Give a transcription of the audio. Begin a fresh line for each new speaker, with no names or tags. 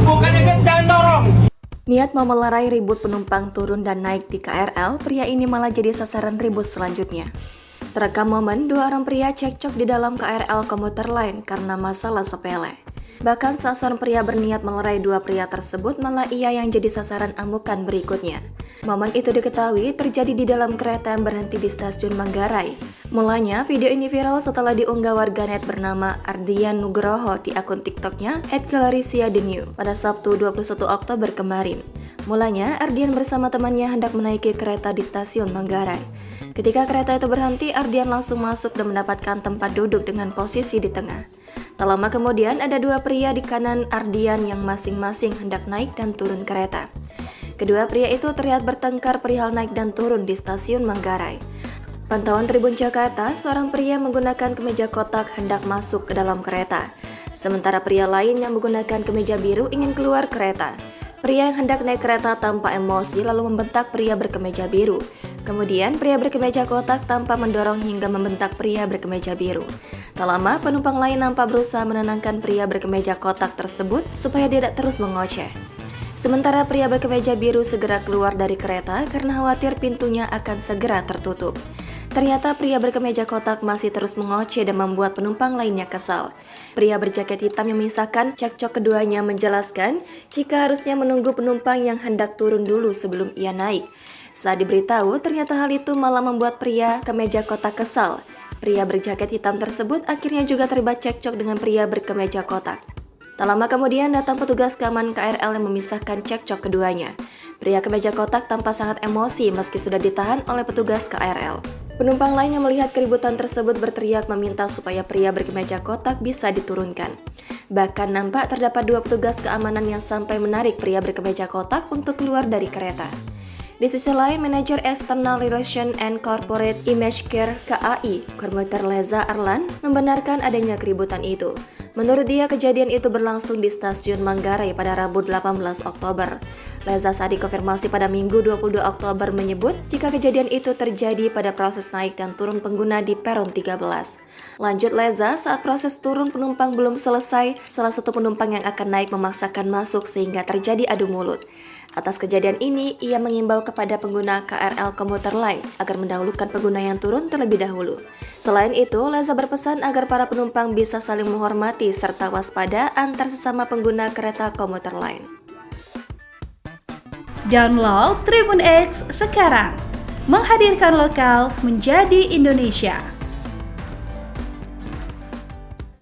Bukannya jangan dorong.
Niat mau melerai ribut penumpang turun dan naik di KRL, pria ini malah jadi sasaran ribut selanjutnya. Terekam momen dua orang pria cekcok di dalam KRL komuter lain karena masalah sepele. Bahkan saat seorang pria berniat melerai dua pria tersebut, malah ia yang jadi sasaran amukan berikutnya. Momen itu diketahui terjadi di dalam kereta yang berhenti di stasiun Manggarai. Mulanya, video ini viral setelah diunggah warganet bernama Ardian Nugroho di akun TikToknya @galarisiathenew pada Sabtu 21 Oktober kemarin. Mulanya, Ardian bersama temannya hendak menaiki kereta di stasiun Manggarai. Ketika kereta itu berhenti, Ardian langsung masuk dan mendapatkan tempat duduk dengan posisi di tengah. Tak lama kemudian, ada dua pria di kanan Ardian yang masing-masing hendak naik dan turun kereta. Kedua pria itu terlihat bertengkar perihal naik dan turun di stasiun Manggarai. Pantauan Tribun Jakarta, seorang pria menggunakan kemeja kotak hendak masuk ke dalam kereta. Sementara pria lain yang menggunakan kemeja biru ingin keluar kereta. Pria yang hendak naik kereta tampak emosi lalu membentak pria berkemeja biru. Kemudian pria berkemeja kotak tampak mendorong hingga membentak pria berkemeja biru. Tak lama, penumpang lain nampak berusaha menenangkan pria berkemeja kotak tersebut supaya tidak terus mengoceh. Sementara pria berkemeja biru segera keluar dari kereta karena khawatir pintunya akan segera tertutup. Ternyata pria berkemeja kotak masih terus mengoceh dan membuat penumpang lainnya kesal. Pria berjaket hitam yang memisahkan cekcok keduanya menjelaskan jika harusnya menunggu penumpang yang hendak turun dulu sebelum ia naik. Saat diberitahu, ternyata hal itu malah membuat pria kemeja kotak kesal. Pria berjaket hitam tersebut akhirnya juga terlibat cekcok dengan pria berkemeja kotak. Tak lama kemudian datang petugas keamanan KRL yang memisahkan cekcok keduanya. Pria kemeja kotak tampak sangat emosi meski sudah ditahan oleh petugas KRL. Penumpang lain yang melihat keributan tersebut berteriak meminta supaya pria berkemeja kotak bisa diturunkan. Bahkan nampak terdapat dua petugas keamanan yang sampai menarik pria berkemeja kotak untuk keluar dari kereta. Di sisi lain, Manajer External Relation and Corporate Image Care KAI, Komuter Leza Arlan, membenarkan adanya keributan itu. Menurut dia, kejadian itu berlangsung di stasiun Manggarai pada Rabu 18 Oktober. Leza saat dikonfirmasi pada Minggu 22 Oktober menyebut jika kejadian itu terjadi pada proses naik dan turun pengguna di peron 13. Lanjut Leza, saat proses turun penumpang belum selesai, salah satu penumpang yang akan naik memaksakan masuk sehingga terjadi adu mulut. Atas kejadian ini, ia mengimbau kepada pengguna KRL komuter lain agar mendahulukan pengguna yang turun terlebih dahulu. Selain itu, Leza berpesan agar para penumpang bisa saling menghormati serta waspada antar sesama pengguna kereta komuter lain.
Download Tribun X sekarang, menghadirkan lokal menjadi Indonesia.